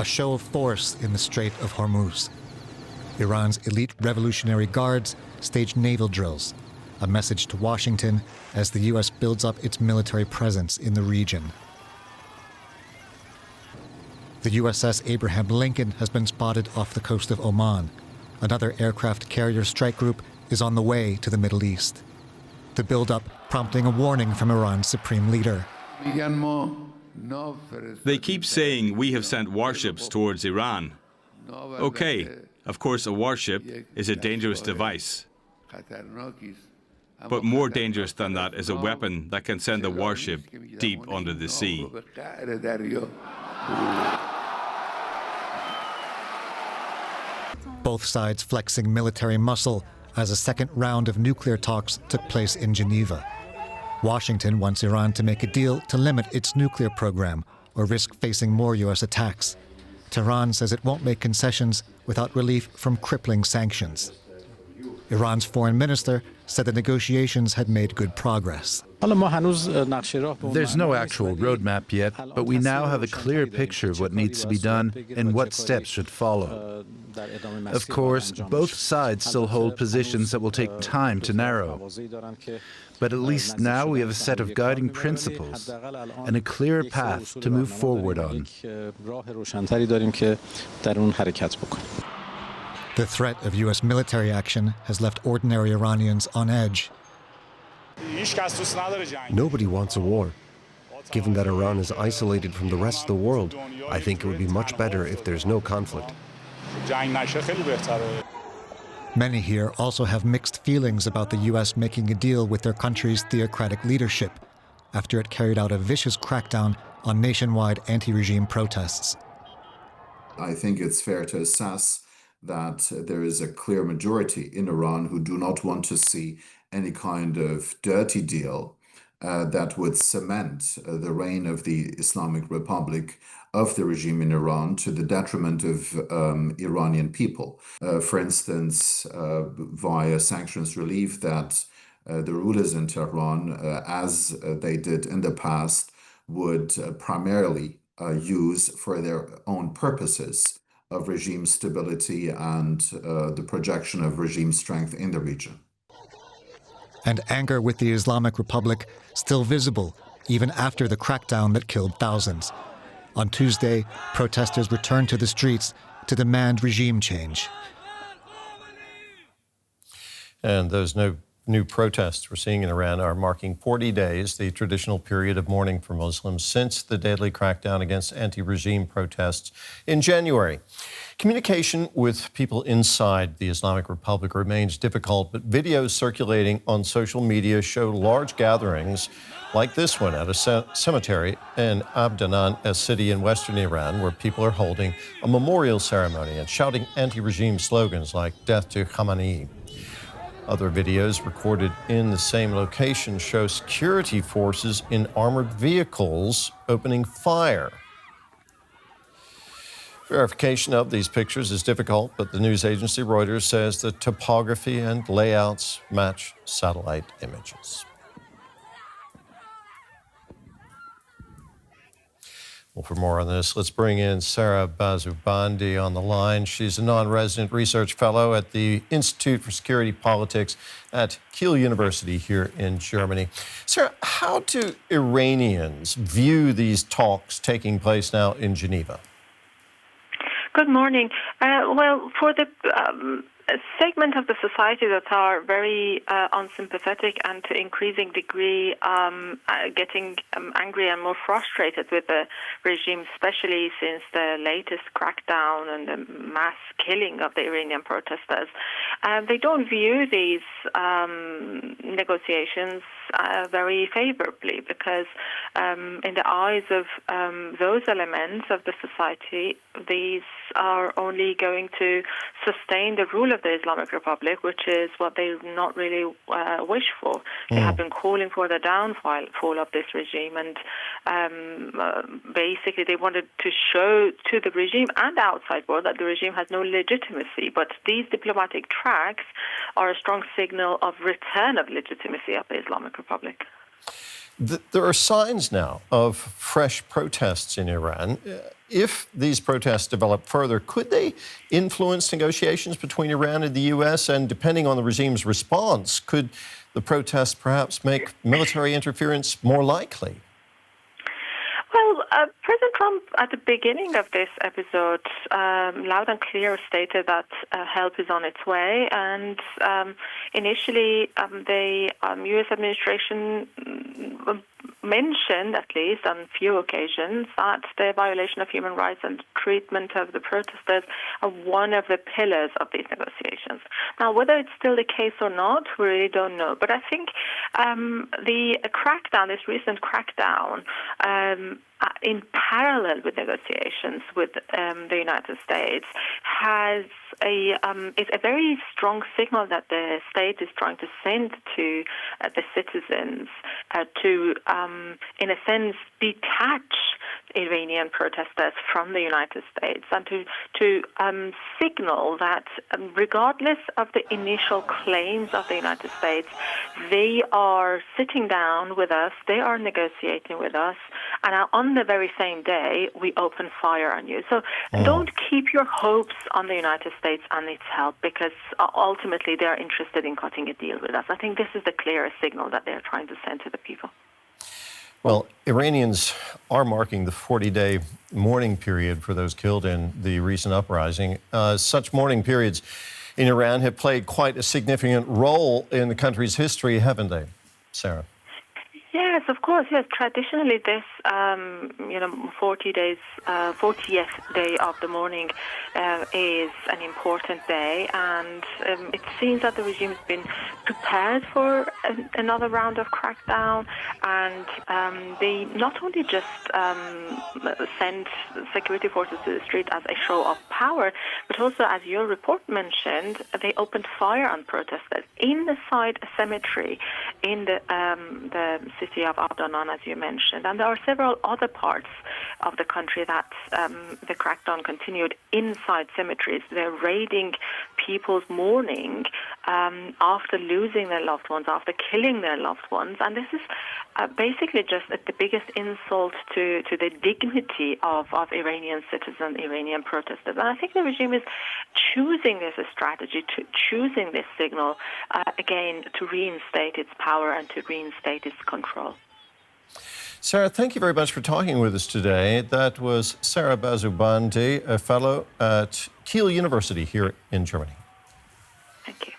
a show of force in the Strait of Hormuz. Iran's elite Revolutionary Guards staged naval drills, a message to Washington as the U.S. builds up its military presence in the region. The USS Abraham Lincoln has been spotted off the coast of Oman. Another aircraft carrier strike group is on the way to the Middle East. The buildup prompting a warning from Iran's supreme leader. They keep saying we have sent warships towards Iran. Okay, of course a warship is a dangerous device. But more dangerous than that is a weapon that can send a warship deep under the sea. Both sides flexing military muscle as a second round of nuclear talks took place in Geneva. Washington wants Iran to make a deal to limit its nuclear program or risk facing more U.S. attacks. Tehran says it won't make concessions without relief from crippling sanctions. Iran's foreign minister said the negotiations had made good progress. There's no actual roadmap yet, but we now have a clear picture of what needs to be done and what steps should follow. Of course, both sides still hold positions that will take time to narrow. But at least now we have a set of guiding principles and a clear path to move forward on. The threat of U.S. military action has left ordinary Iranians on edge. Nobody wants a war. Given that Iran is isolated from the rest of the world, I think it would be much better if there's no conflict. Many here also have mixed feelings about the U.S. making a deal with their country's theocratic leadership after it carried out a vicious crackdown on nationwide anti-regime protests. I think it's fair to assess that there is a clear majority in Iran who do not want to see any kind of dirty deal that would cement the reign of the Islamic Republic of the regime in Iran to the detriment of Iranian people. For instance, via sanctions relief that the rulers in Tehran, as they did in the past, would primarily use for their own purposes of regime stability and the projection of regime strength in the region. And anger with the Islamic Republic still visible even after the crackdown that killed thousands. On Tuesday, protesters returned to the streets to demand regime change. And those new protests we're seeing in Iran are marking 40 days, the traditional period of mourning for Muslims since the deadly crackdown against anti-regime protests in January. Communication with people inside the Islamic Republic remains difficult, but videos circulating on social media show large gatherings like this one at a cemetery in Abdanan, a city in western Iran, where people are holding a memorial ceremony and shouting anti-regime slogans like "Death to Khamenei." Other videos recorded in the same location show security forces in armored vehicles opening fire. Verification of these pictures is difficult, but the news agency Reuters says the topography and layouts match satellite images. Well, for more on this, let's bring in Sara Bazoobandi on the line. She's a non-resident research fellow at the Institute for Security Politics at Kiel University here in Germany. Sara, how do Iranians view these talks taking place now in Geneva? Good morning. Well, for the segment of the society that are very unsympathetic and to increasing degree getting angry and more frustrated with the regime, especially since the latest crackdown and the mass killing of the Iranian protesters. They don't view these negotiations very favorably because in the eyes of those elements of the society, these are only going to sustain the rule of the Islamic Republic, which is what they not really wish for. They have been calling for the downfall of this regime, and basically they wanted to show to the regime and the outside world that the regime has no legitimacy. But these diplomatic tracks are a strong signal of return of legitimacy of the Islamic Republic. There are signs now of fresh protests in Iran. If these protests develop further, could they influence negotiations between Iran and the U.S.? And depending on the regime's response, could the protests perhaps make military interference more likely? Well, President Trump, at the beginning of this episode, loud and clear stated that help is on its way. And initially, the U.S. administration mentioned, at least on a few occasions, that the violation of human rights and treatment of the protesters are one of the pillars of these negotiations. Now, whether it's still the case or not, we really don't know. But I think the crackdown, this recent crackdown, in parallel with negotiations with the United States, is a very strong signal that the state is trying to send to the citizens to, in a sense, detach Iranian protesters from the United States and to signal that regardless of the initial claims of the United States, they are sitting down with us, they are negotiating with us, and on the very same day, we open fire on you. So don't keep your hopes on the United States and its help, because ultimately they are interested in cutting a deal with us. I think this is the clearest signal that they're trying to send to the people. Well, Iranians are marking the 40-day mourning period for those killed in the recent uprising. Such mourning periods in Iran have played quite a significant role in the country's history, haven't they, Sara? Yes, of course. Yes, traditionally, this 40th day of the mourning is an important day, and it seems that the regime has been prepared for another round of crackdown, and they not only just send security forces to the street as a show of power, but also, as your report mentioned, they opened fire on protesters inside a cemetery in the city of Adnan, as you mentioned. And there are several other parts of the country that the crackdown continued inside cemeteries. They're raiding people's mourning after losing their loved ones, after killing their loved ones. And this is basically just the biggest insult to the dignity of Iranian citizens, Iranian protesters. And I think the regime is choosing this strategy, choosing this signal, again, to reinstate its power and to reinstate its control. Sara, thank you very much for talking with us today. That was Sara Bazoobandi, a fellow at Kiel University here in Germany. Thank you.